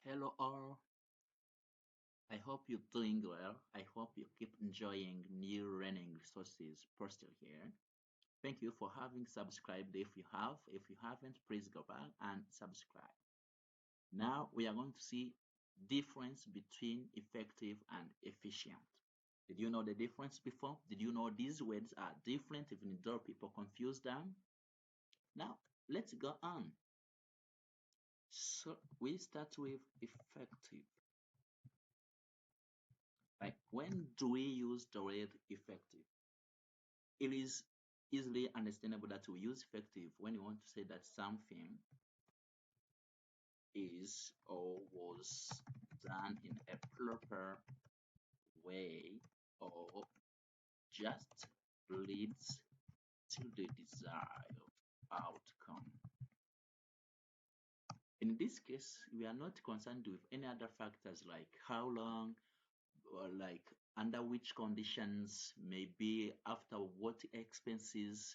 Hello all. I hope you're doing well. I hope you keep enjoying new learning resources posted here. Thank you for having subscribed if you have. If you haven't, please go back and subscribe. Now we are going to see difference between effective and efficient. Did you know the difference before? Did you know these words are different even though people confuse them? Now let's go on. So we start with effective. Like, when do we use the word effective? It is easily understandable that we use effective when we want to say that something is or was done in a proper way or just leads to the desired outcome. In this case, we are not concerned with any other factors like how long or like under which conditions, maybe after what expenses,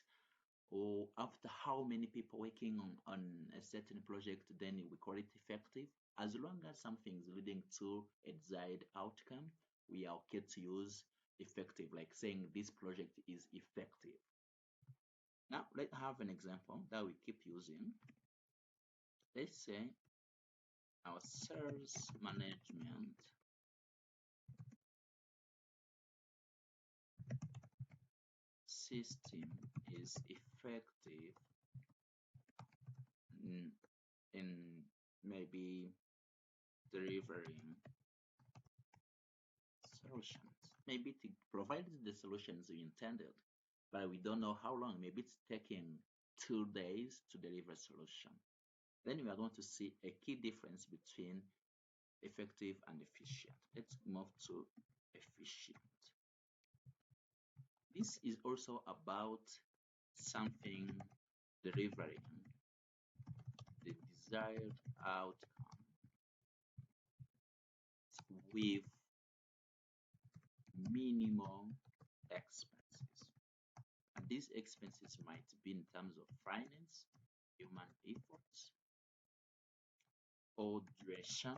or after how many people working on a certain project, then we call it effective. As long as something is leading to a desired outcome, we are okay to use effective, like saying this project is effective. Now let's have an example that we keep using. Let's say our sales management system is effective in maybe delivering solutions. Maybe it provides the solutions we intended, but we don't know how long. Maybe it's taking 2 days to deliver a solution. Then we are going to see a key difference between effective and efficient. Let's move to efficient. This is also about something delivering the desired outcome with minimum expenses. And these expenses might be in terms of finance, human efforts, or duration.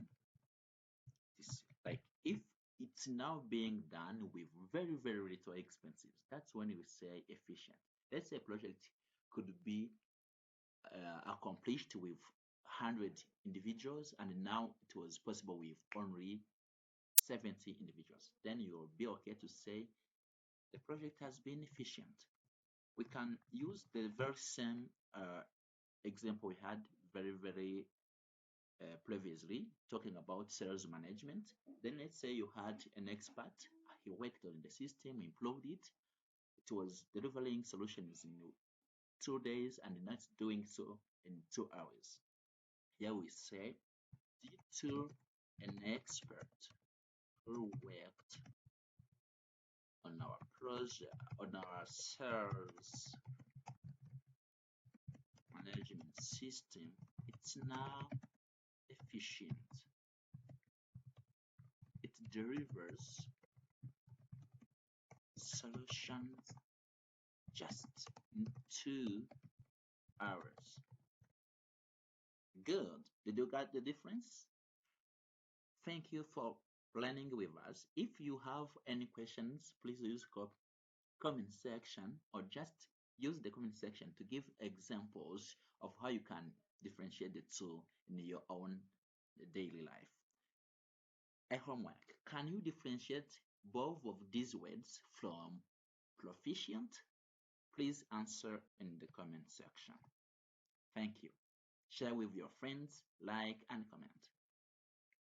Like, if it's now being done with very, very little expenses, that's when we say efficient. Let's say a project could be accomplished with 100 individuals, and now it was possible with only 70 individuals. Then you'll be okay to say the project has been efficient. We can use the very same example we had very previously, talking about sales management. Then let's say you had an expert, he worked on the system, improved it, it was delivering solutions in 2 days, and not doing so in 2 hours. Here we say, due to an expert who worked on our project, on our sales management system, it's now efficient. It delivers solutions just in 2 hours. Good. Did you get the difference? Thank you for learning with us. If you have any questions, please use comment section, or just use the comment section to give examples of how you can differentiate the two in your own daily life. A homework. Can you differentiate both of these words from proficient? Please answer in the comment section. Thank you. Share with your friends, like and comment.